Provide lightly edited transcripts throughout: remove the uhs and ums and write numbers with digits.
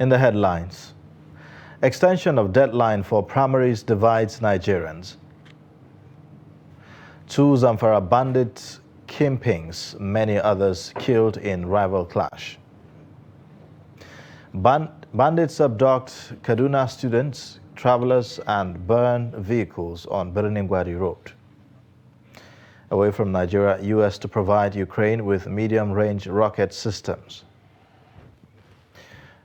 In the headlines, extension of deadline for primaries divides Nigerians. 2 Zamfara bandit kingpins, many others killed in rival clash. Bandits abduct Kaduna students, travelers and burn vehicles on Birnin-Gwari Road. Away from Nigeria, U.S. to provide Ukraine with medium-range rocket systems.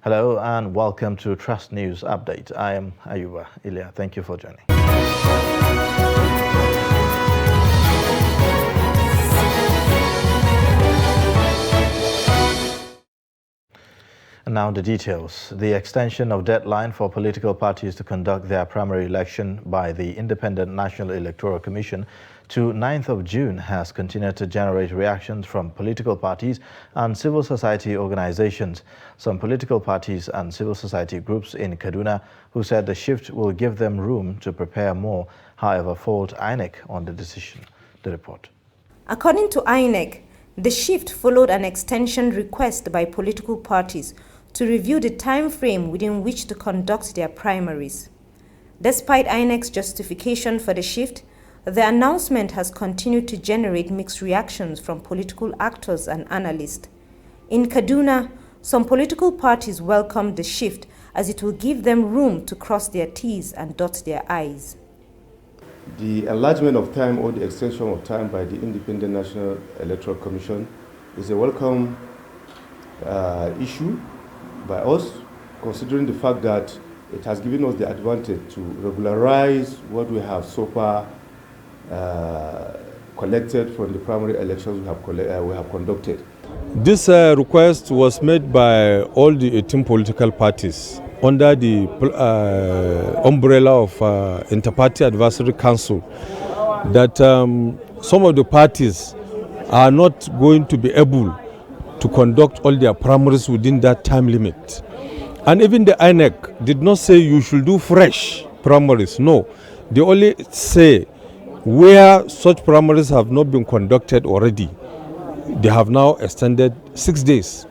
Hello and welcome to Trust News Update. I am Ayuba Ilya. Thank you for joining. And now the details. The extension of deadline for political parties to conduct their primary election by the Independent National Electoral Commission to 9th of June has continued to generate reactions from political parties and civil society organizations. Some political parties and civil society groups in Kaduna who said the shift will give them room to prepare more, however, fault INEC on the decision. The report. According to INEC, the shift followed an extension request by political parties to review the time frame within which to conduct their primaries. Despite INEC's justification for the shift, the announcement has continued to generate mixed reactions from political actors and analysts. In Kaduna, some political parties welcomed the shift as it will give them room to cross their T's and dot their I's. The enlargement of time or the extension of time by the Independent National Electoral Commission is a welcome issue by us, considering the fact that it has given us the advantage to regularize what we have so far collected from the primary elections we have conducted. This request was made by all the 18 political parties under the umbrella of Inter-Party Advisory Council, that some of the parties are not going to be able to conduct all their primaries within that time limit. And even the INEC did not say you should do fresh primaries. No, they only say where such primaries have not been conducted already, they have now extended 6 days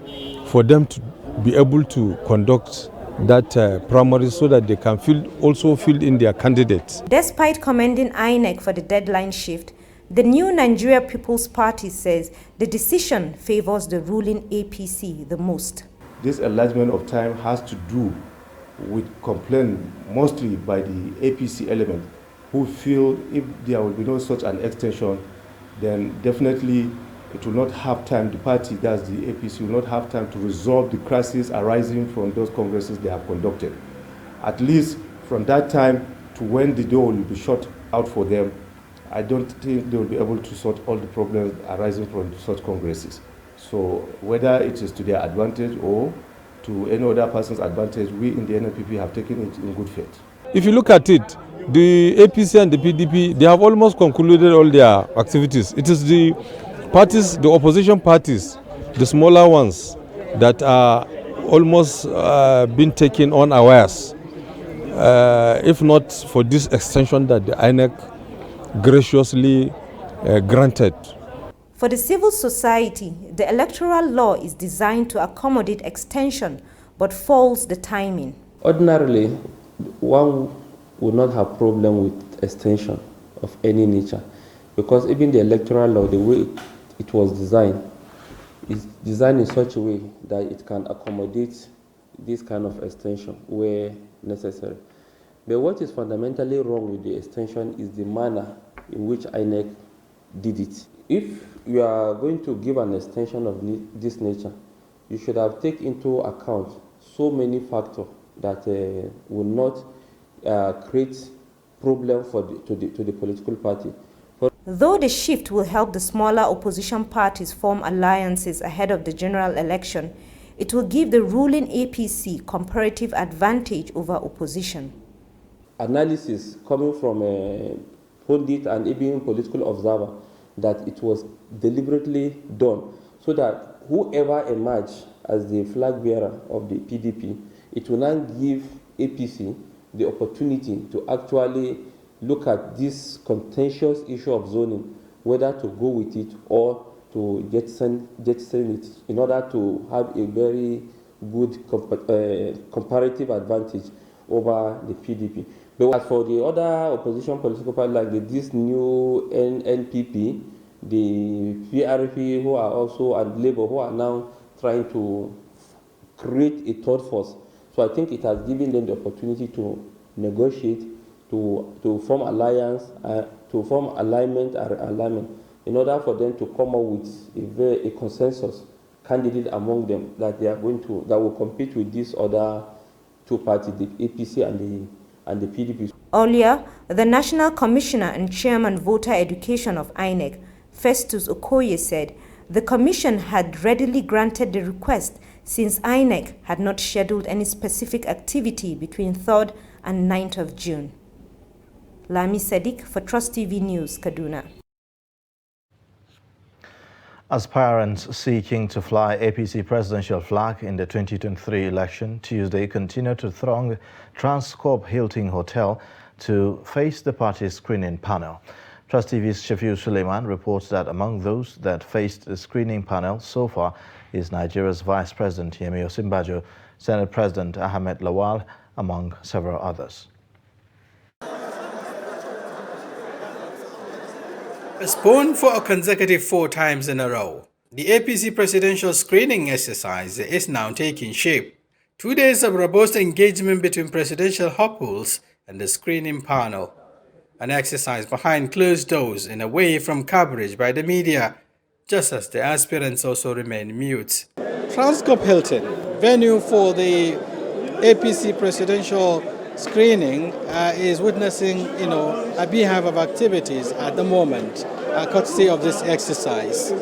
for them to be able to conduct that primary so that they can also fill in their candidates. Despite commending INEC for the deadline shift, the New Nigeria People's Party says the decision favors the ruling APC the most. This enlargement of time has to do with complaint mostly by the APC element, who feel if there will be no such an extension, then definitely it will not have time, the party, that's the APC, will not have time to resolve the crisis arising from those congresses they have conducted. At least from that time to when the door will be shut out for them, I don't think they will be able to sort all the problems arising from such congresses. So whether it is to their advantage or to any other person's advantage, we in the NNPP have taken it in good faith. If you look at it, the APC and the PDP, they have almost concluded all their activities. It is the parties, the opposition parties, the smaller ones, that are almost been taken unawares. If not for this extension that the INEC graciously granted. For the civil society, the electoral law is designed to accommodate extension, but faults the timing. Ordinarily, one would not have problem with extension of any nature, because even the electoral law, the way it was designed, is designed in such a way that it can accommodate this kind of extension where necessary. But what is fundamentally wrong with the extension is the manner in which INEC did it. If you are going to give an extension of this nature, you should have taken into account so many factors that will not create problem to the political party. Though the shift will help the smaller opposition parties form alliances ahead of the general election, it will give the ruling APC comparative advantage over opposition. Analysis coming from a pundit and even political observer that it was deliberately done so that whoever emerged as the flag bearer of the PDP, it will now give APC the opportunity to actually look at this contentious issue of zoning, whether to go with it or to jettison it in order to have a very good comparative advantage over the PDP. But as for the other opposition political parties like this new NPP, the PRP who are also, and Labour who are now trying to create a third force. So I think it has given them the opportunity to negotiate, to form alliance, to form alignment in order for them to come up with a consensus candidate among them that they are going to, that will compete with these other two parties, the APC and the PDP. Earlier, the National Commissioner and Chairman Voter Education of INEC, Festus Okoye, said the Commission had readily granted the request since INEC had not scheduled any specific activity between 3rd and 9th of June. Lami Sadiq for Trust TV News, Kaduna. Aspirants seeking to fly APC presidential flag in the 2023 election Tuesday continue to throng Transcorp Hilton Hotel to face the party's screening panel. Trust TV's Shafiu Suleiman reports that among those that faced the screening panel so far is Nigeria's Vice President Yemi Osinbajo, Senate President Ahmed Lawal, among several others. Postponed for a consecutive 4 times in a row, the APC presidential screening exercise is now taking shape. 2 days of robust engagement between presidential hopefuls and the screening panel. An exercise behind closed doors and away from coverage by the media, just as the aspirants also remain mute. Transcorp Hilton, venue for the APC presidential screening, is witnessing, a beehive of activities at the moment, courtesy of this exercise.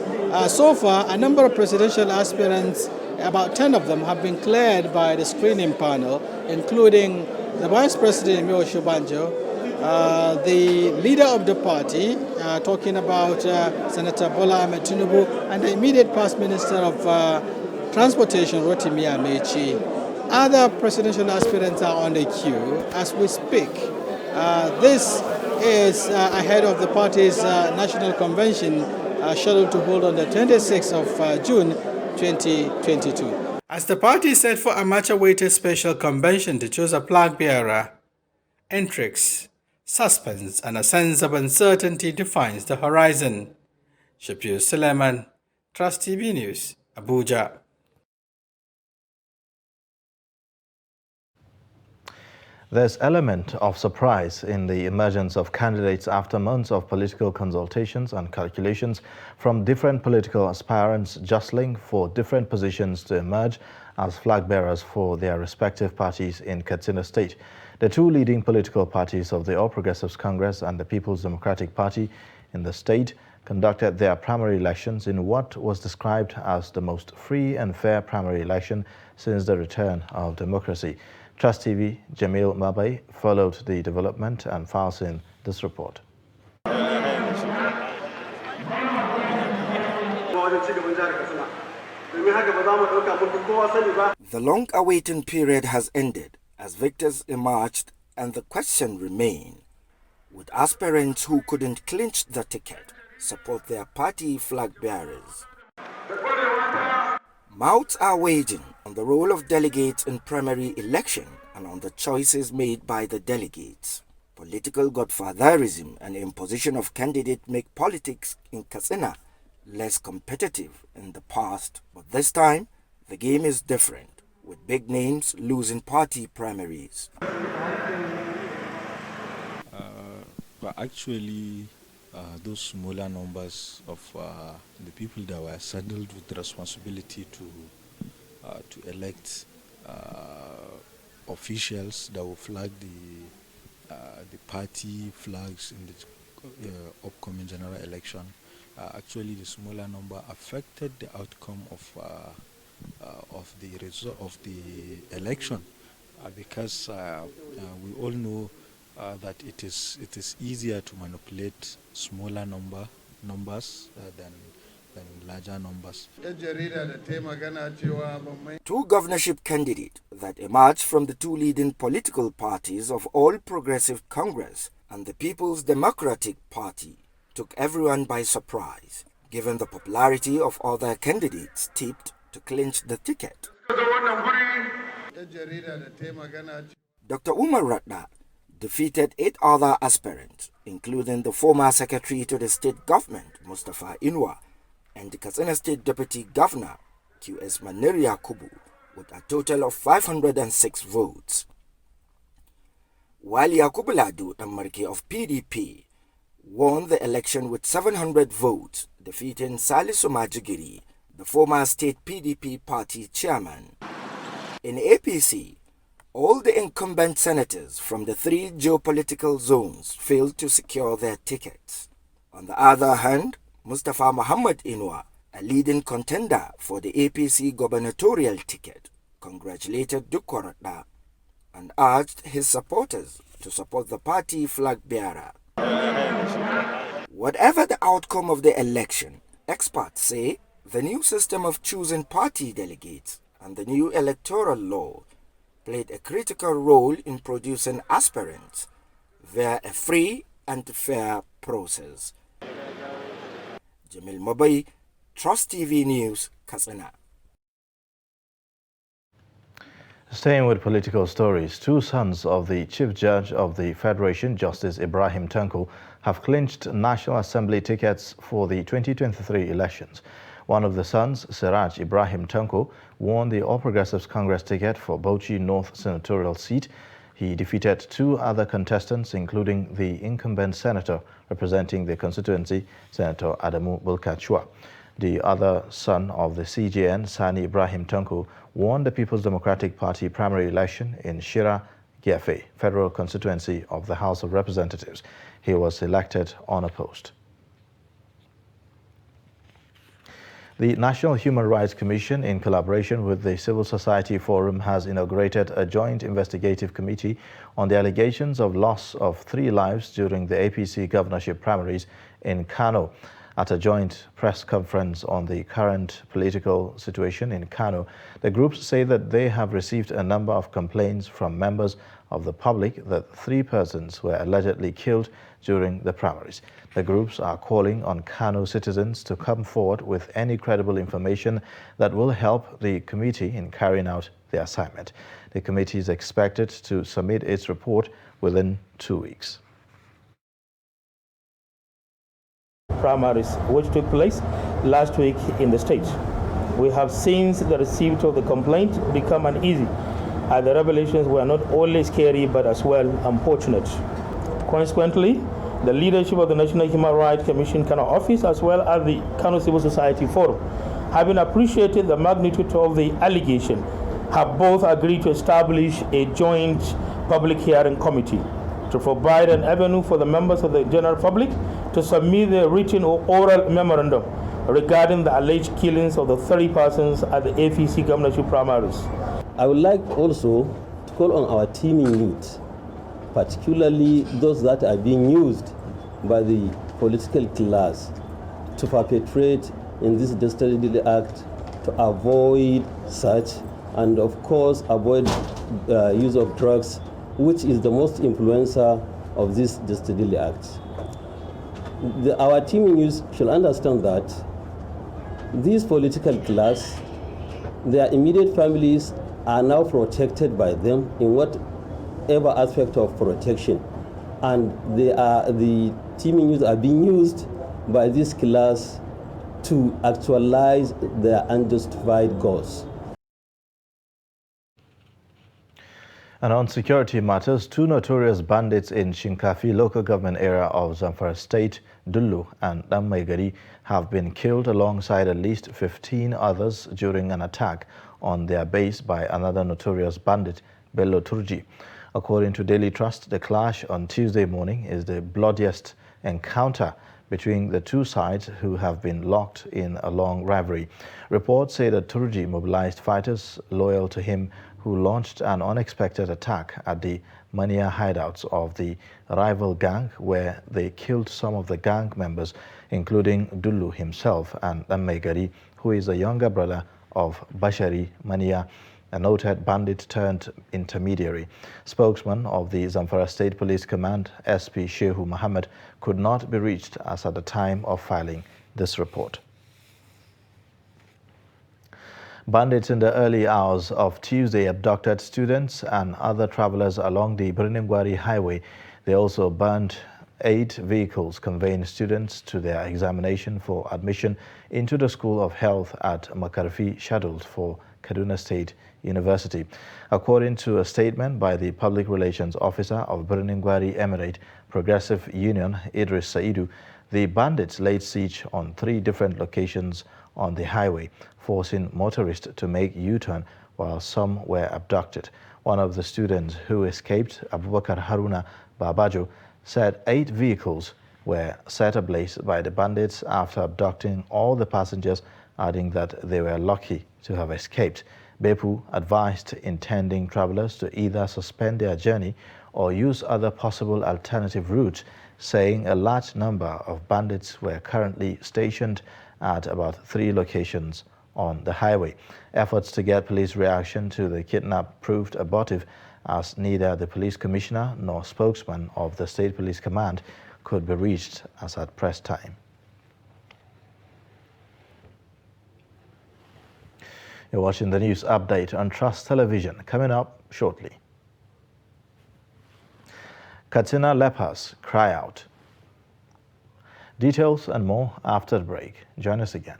So far, a number of presidential aspirants, about 10 of them, have been cleared by the screening panel, including the Vice President Yemi Osinbajo, the leader of the party, talking about Senator Bola Ahmed Tinubu, and the immediate past Minister of Transportation, Rotimi Amechi. Other presidential aspirants are on the queue as we speak. This is ahead of the party's national convention scheduled to hold on the 26th of June 2022. As the party is set for a much-awaited special convention to choose a flag bearer, intrigues, suspense, and a sense of uncertainty defines the horizon. Shafiu Suleiman, Trust TV News, Abuja. There's element of surprise in the emergence of candidates after months of political consultations and calculations from different political aspirants jostling for different positions to emerge as flag bearers for their respective parties in Katsina State. The 2 leading political parties of the All Progressives Congress and the People's Democratic Party in the state conducted their primary elections in what was described as the most free and fair primary election since the return of democracy. Trust TV, Jamil Mabai, followed the development and files in this report. The long-awaited period has ended as victors emerged, and the question remained: would aspirants who couldn't clinch the ticket support their party flag bearers? Mouths are waging on the role of delegates in primary election and on the choices made by the delegates. Political godfatherism and imposition of candidates make politics in Katsina less competitive in the past, but this time the game is different, with big names losing party primaries. Actually, those smaller numbers of the people that were saddled with the responsibility to elect officials that will flag the party flags in the upcoming general election. Actually, the smaller number affected the outcome of the result of the election, because we all know that it is easier to manipulate smaller numbers than larger numbers. 2 governorship candidates that emerged from the 2 leading political parties of All Progressive Congress and the People's Democratic Party took everyone by surprise, given the popularity of other candidates tipped to clinch the ticket. Dr. Umar Ratna defeated 8 other aspirants, including the former secretary to the state government, Mustafa Inwa, and the Katsina State Deputy Governor, QS Maneria Kubu, with a total of 506 votes. While Yakubu Ladu Damarke of PDP won the election with 700 votes, defeating Salisu Majigiri, the former state PDP party chairman. In APC, all the incumbent senators from the 3 geopolitical zones failed to secure their tickets. On the other hand, Mustafa Muhammad Inwa, a leading contender for the APC gubernatorial ticket, congratulated Dukko Ratna and urged his supporters to support the party flag bearer. Whatever the outcome of the election, experts say the new system of choosing party delegates and the new electoral law played a critical role in producing aspirants via a free and fair process. Jamil Mabai, Trust TV News, Katsina. Staying with political stories, 2 sons of the Chief Judge of the Federation, Justice Ibrahim Tanko, have clinched National Assembly tickets for the 2023 elections. One of the sons, Siraj Ibrahim Tanko, won the All Progressives Congress ticket for Bauchi North senatorial seat. He defeated 2 other contestants, including the incumbent senator representing the constituency, Senator Adamu Bulkachua. The other son of the CJN, Sani Ibrahim Tanko, won the People's Democratic Party primary election in Shira Gefe, federal constituency of the House of Representatives. He was elected unopposed. The National Human Rights Commission, in collaboration with the Civil Society Forum, has inaugurated a joint investigative committee on the allegations of loss of 3 lives during the APC governorship primaries in Kano. At a joint press conference on the current political situation in Kano, the groups say that they have received a number of complaints from members of the public that 3 persons were allegedly killed during the primaries. The groups are calling on Kano citizens to come forward with any credible information that will help the committee in carrying out their assignment. The committee is expected to submit its report within 2 weeks. Primaries which took place last week in the state. We have since the receipt of the complaint become uneasy, as the revelations were not only scary but as well unfortunate. Consequently, the leadership of the National Human Rights Commission Kano office as well as the Kano Civil Society Forum, having appreciated the magnitude of the allegation, have both agreed to establish a joint public hearing committee to provide an avenue for the members of the general public to submit their written or oral memorandum regarding the alleged killings of the 30 persons at the APC governorship primaries. I would like also to call on our teaming youth, particularly those that are being used by the political class to perpetrate in this dastardly act, to avoid such, and of course avoid use of drugs, which is the most influencer of this dastardly act. Our team youth should understand that this political class, their immediate families are now protected by them in whatever aspect of protection, and the teaming youth are being used by this class to actualize their unjustified goals. And on security matters, 2 notorious bandits in Shinkafi local government area of Zamfara state, Dullu and Dammaigari, have been killed alongside at least 15 others during an attack on their base by another notorious bandit, Bello Turji. According to Daily Trust, the clash on Tuesday morning is the bloodiest encounter between the 2 sides, who have been locked in a long rivalry. Reports say that Turji mobilized fighters loyal to him who launched an unexpected attack at the Mania hideouts of the rival gang, where they killed some of the gang members, including Dullu himself and Dammaigari, who is a younger brother of Bashari Mania, a noted bandit turned intermediary. Spokesman of the Zamfara State Police Command, SP Shehu Muhammad, could not be reached as at the time of filing this report. Bandits in the early hours of Tuesday abducted students and other travelers along the Birnin-Gwari highway. They also burned 8 vehicles conveying students to their examination for admission into the School of Health at Makarfi, scheduled for Kaduna State University. According to a statement by the Public Relations Officer of Birnin-Gwari Emirate Progressive Union, Idris Saidu, the bandits laid siege on 3 different locations on the highway, forcing motorists to make U-turn while some were abducted. One of the students who escaped, Abubakar Haruna Babajo, said 8 vehicles were set ablaze by the bandits after abducting all the passengers, adding that they were lucky to have escaped. Bepu advised intending travelers to either suspend their journey or use other possible alternative routes, saying a large number of bandits were currently stationed at about 3 locations on the highway. Efforts to get police reaction to the kidnap proved abortive, as neither the police commissioner nor spokesman of the State Police Command could be reached as at press time. You're watching the news update on Trust Television. Coming up shortly. Katsina lepers cry out. Details and more after the break. Join us again.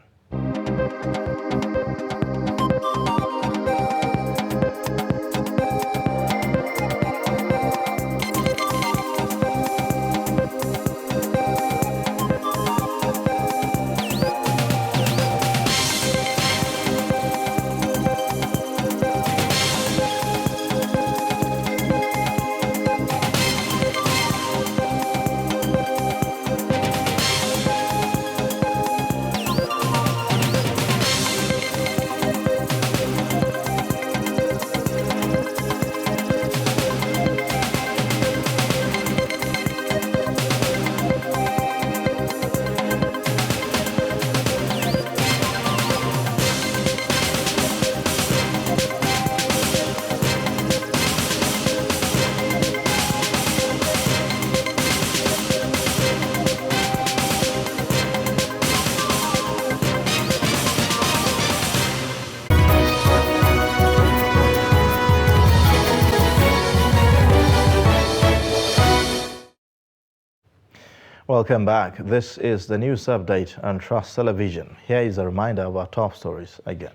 Welcome back. This is the news update on Trust Television. Here is a reminder of our top stories again.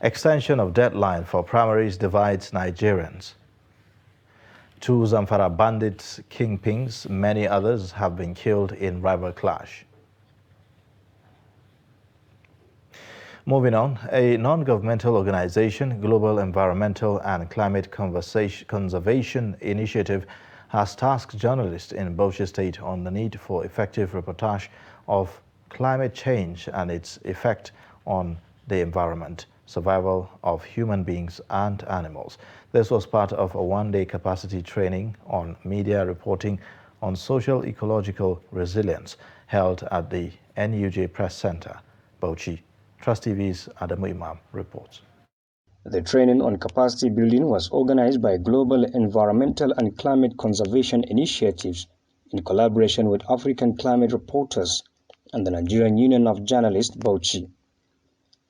Extension of deadline for primaries divides Nigerians. 2 Zamfara bandits, kingpins, many others have been killed in rival clash. Moving on, a non-governmental organization, Global Environmental and Climate Conservation Initiative, has tasked journalists in Bauchi State on the need for effective reportage of climate change and its effect on the environment, survival of human beings and animals. This was part of a 1-day capacity training on media reporting on social ecological resilience held at the NUJ Press Center, Bauchi. Trust TV's Adamu Imam reports. The training on capacity building was organized by Global Environmental and Climate Conservation Initiatives in collaboration with African Climate Reporters and the Nigerian Union of Journalists, Bauchi.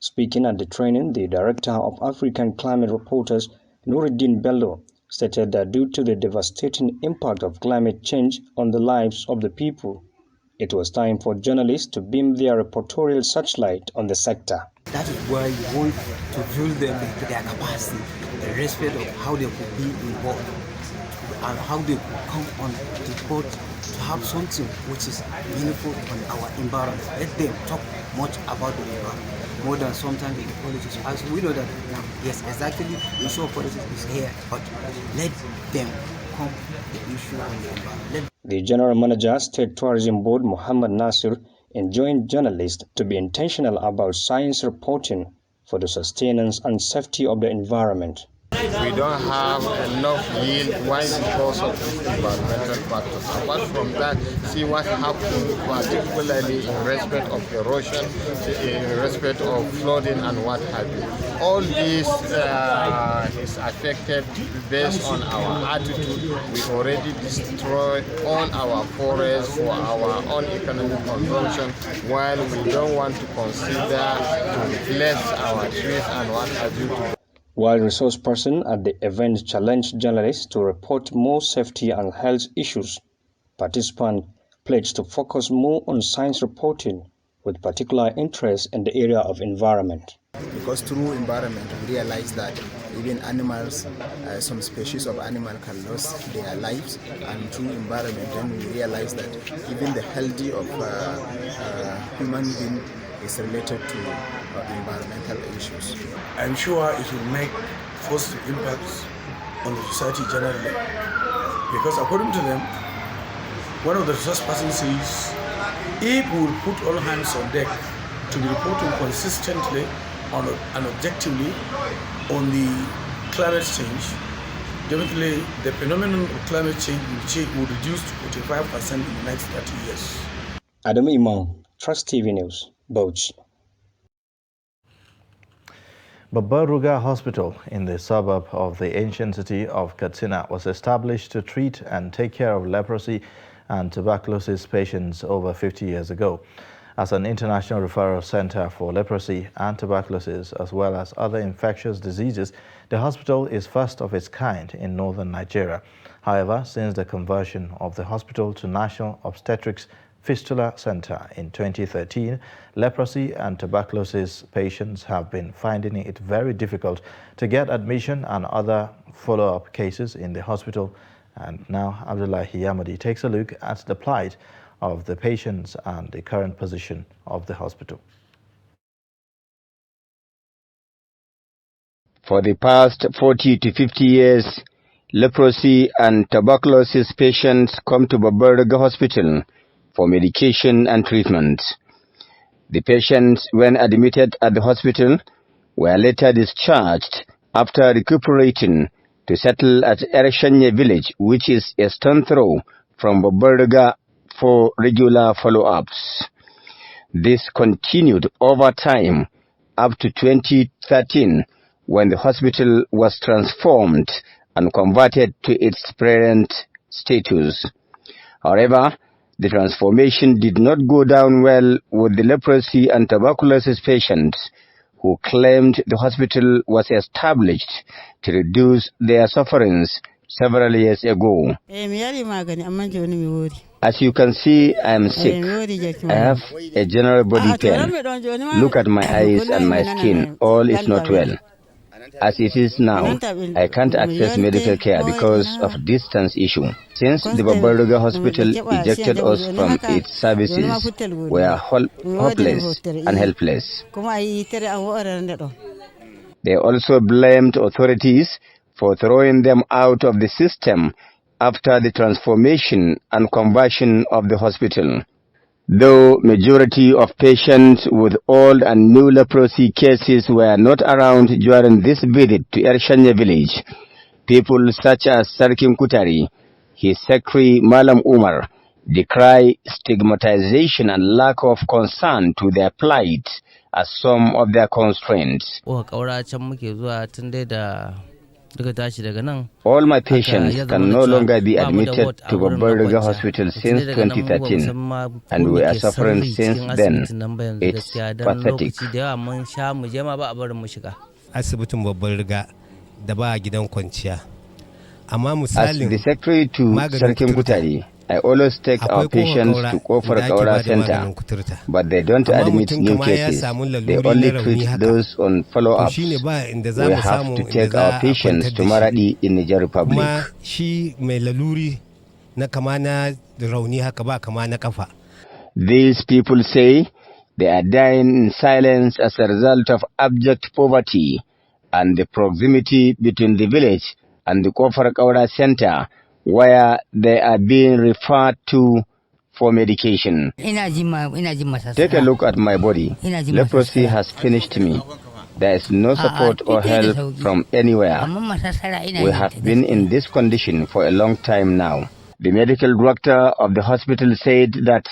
Speaking at the training, the Director of African Climate Reporters, Nuruddin Bello, stated that due to the devastating impact of climate change on the lives of the people, it was time for journalists to beam their reportorial searchlight on the sector. That is why you want to build them to their capacity, the respect of how they could be involved and how they could come on the board to have something which is meaningful on our environment. Let them talk much about the environment, more than sometimes in politics. As we know that now, yes, exactly, the issue of politics is here, but let them come the issue on the environment. The General Manager, State Tourism Board, Muhammad Nasir, enjoined journalists to be intentional about science reporting for the sustenance and safety of the environment. we don't have enough yield. Why? Because of these environmental factors. Apart from that, see what happened, particularly in respect of erosion, in respect of flooding and what have you. All this is affected based on our attitude. We already destroyed all our forests for our own economic consumption, while we don't want to consider to bless our trees and what have you. While resource person at the event challenged journalists to report more safety and health issues, participants pledged to focus more on science reporting with particular interest in the area of environment. Because through environment we realize that even animals, some species of animal can lose their lives, and through environment then we realize that even the healthy of human being is related to environmental issues. I'm sure it will make positive impacts on the society generally, because according to them, one of the resource persons says, if we will put all hands on deck to be reporting consistently and objectively on the climate change, definitely the phenomenon of climate change will reduce to 45% in the next 30 years. Adam Imam, Trust TV News, Bauchi. Babakura Hospital in the suburb of the ancient city of Katsina was established to treat and take care of leprosy and tuberculosis patients over 50 years ago. As an international referral center for leprosy and tuberculosis, as well as other infectious diseases, the hospital is first of its kind in northern Nigeria. However, since the conversion of the hospital to National Obstetrics Fistula Center in 2013, leprosy and tuberculosis patients have been finding it very difficult to get admission and other follow-up cases in the hospital. And now Abdullahi Yamadi takes a look at the plight of the patients and the current position of the hospital. For the past 40 to 50 years, leprosy and tuberculosis patients come to Babakura Hospital for medication and treatment. The patients, when admitted at the hospital, were later discharged after recuperating to settle at Ereshanye village, which is a stone throw from Babakura, for regular follow-ups. This continued over time up to 2013, when the hospital was transformed and converted to its present status. However, the transformation did not go down well with the leprosy and tuberculosis patients, who claimed the hospital was established to reduce their sufferings several years ago. As you can see, I am sick. I have a general body pain. Look at my eyes and my skin. All is not well. As it is now, I can't access medical care because of distance issue. Since the Babakura Hospital ejected us from its services, we are hopeless and helpless. They also blamed authorities for throwing them out of the system after the transformation and conversion of the hospital. Though majority of patients with old and new leprosy cases were not around during this visit to Ereshanye village, people such as Sarkim Kutari, his secretary Malam Umar, decry stigmatization and lack of concern to their plight as some of their constraints. All my patients can no longer be admitted to Babakura Hospital since 2013, and we are suffering since then. It's pathetic. As the secretary to Sarkim Kutari, I always take our patients to Babakura Center, but they don't admit new cases. They only treat those on follow-ups. We have to take our patients to Maradi in Niger Republic. These people say they are dying in silence as a result of abject poverty and the proximity between the village and the Babakura Center, where they are being referred to for medication. Take a look at my body. Leprosy has finished me. there is no support or help from anywhere. We have been in this condition for a long time now. The medical director of the hospital said that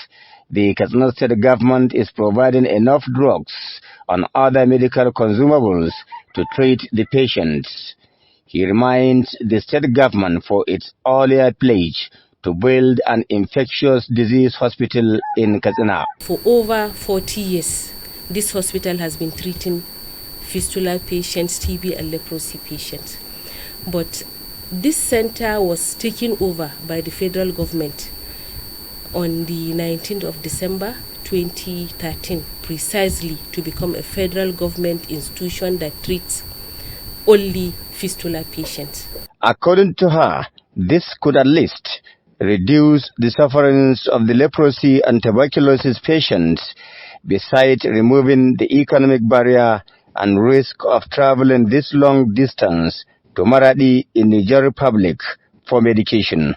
the Katsina State government is providing enough drugs and other medical consumables to treat the patients. He reminds the state government for its earlier pledge to build an infectious disease hospital in Katsina. For over 40 years, this hospital has been treating fistula patients, TB and leprosy patients. But this center was taken over by the federal government on the 19th of December 2013, precisely to become a federal government institution that treats only fistula patients. According to her, this could at least reduce the sufferings of the leprosy and tuberculosis patients, besides removing the economic barrier and risk of traveling this long distance to Maradi in Niger Republic for medication.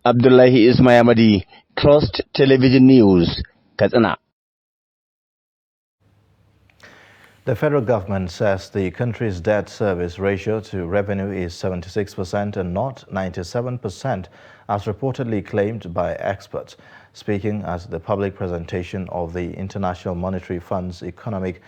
Abdullahi Ismayamadi, Trust Television News, Katsina. The federal government says the country's debt service ratio to revenue is 76% and not 97%, as reportedly claimed by experts. Speaking at the public presentation of the International Monetary Fund's Economic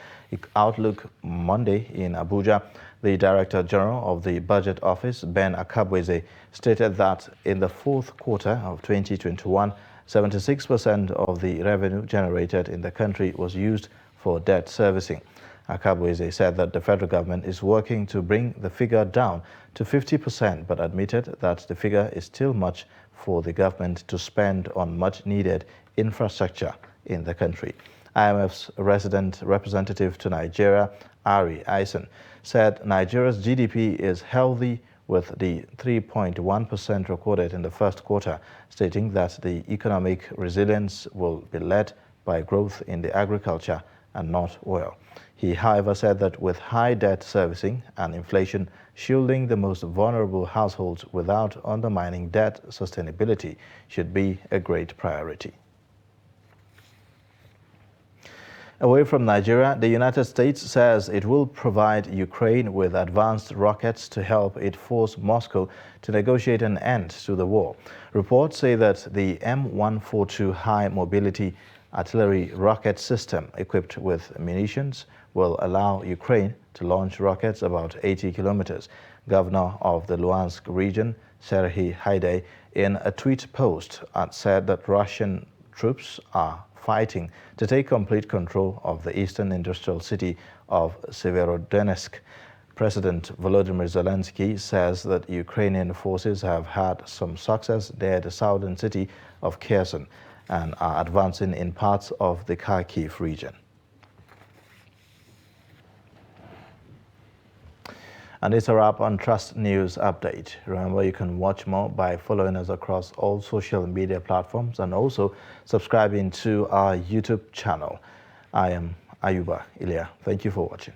Outlook Monday in Abuja, the Director General of the Budget Office, Ben Akabweze, stated that in the fourth quarter of 2021, 76% of the revenue generated in the country was used for debt servicing. Akabweze said that the federal government is working to bring the figure down to 50%, but admitted that the figure is still much for the government to spend on much-needed infrastructure in the country. IMF's resident representative to Nigeria, Ari Eisen, said Nigeria's GDP is healthy with the 3.1% recorded in the first quarter, stating that the economic resilience will be led by growth in the agriculture and not oil. He, however, said that with high debt servicing and inflation, shielding the most vulnerable households without undermining debt sustainability should be a great priority. Away from Nigeria, the United States says it will provide Ukraine with advanced rockets to help it force Moscow to negotiate an end to the war. Reports say that the M142 high-mobility artillery rocket system equipped with munitions will allow Ukraine to launch rockets about 80 kilometers. Governor of the Luhansk region, Serhiy Haidai, in a tweet post said that Russian troops are fighting to take complete control of the eastern industrial city of Severodonetsk. President Volodymyr Zelensky says that Ukrainian forces have had some success near the southern city of Kherson and are advancing in parts of the Kharkiv region. And it's a wrap on Trust News Update. Remember, you can watch more by following us across all social media platforms and also subscribing to our YouTube channel. I am Ayuba Ilya. Thank you for watching.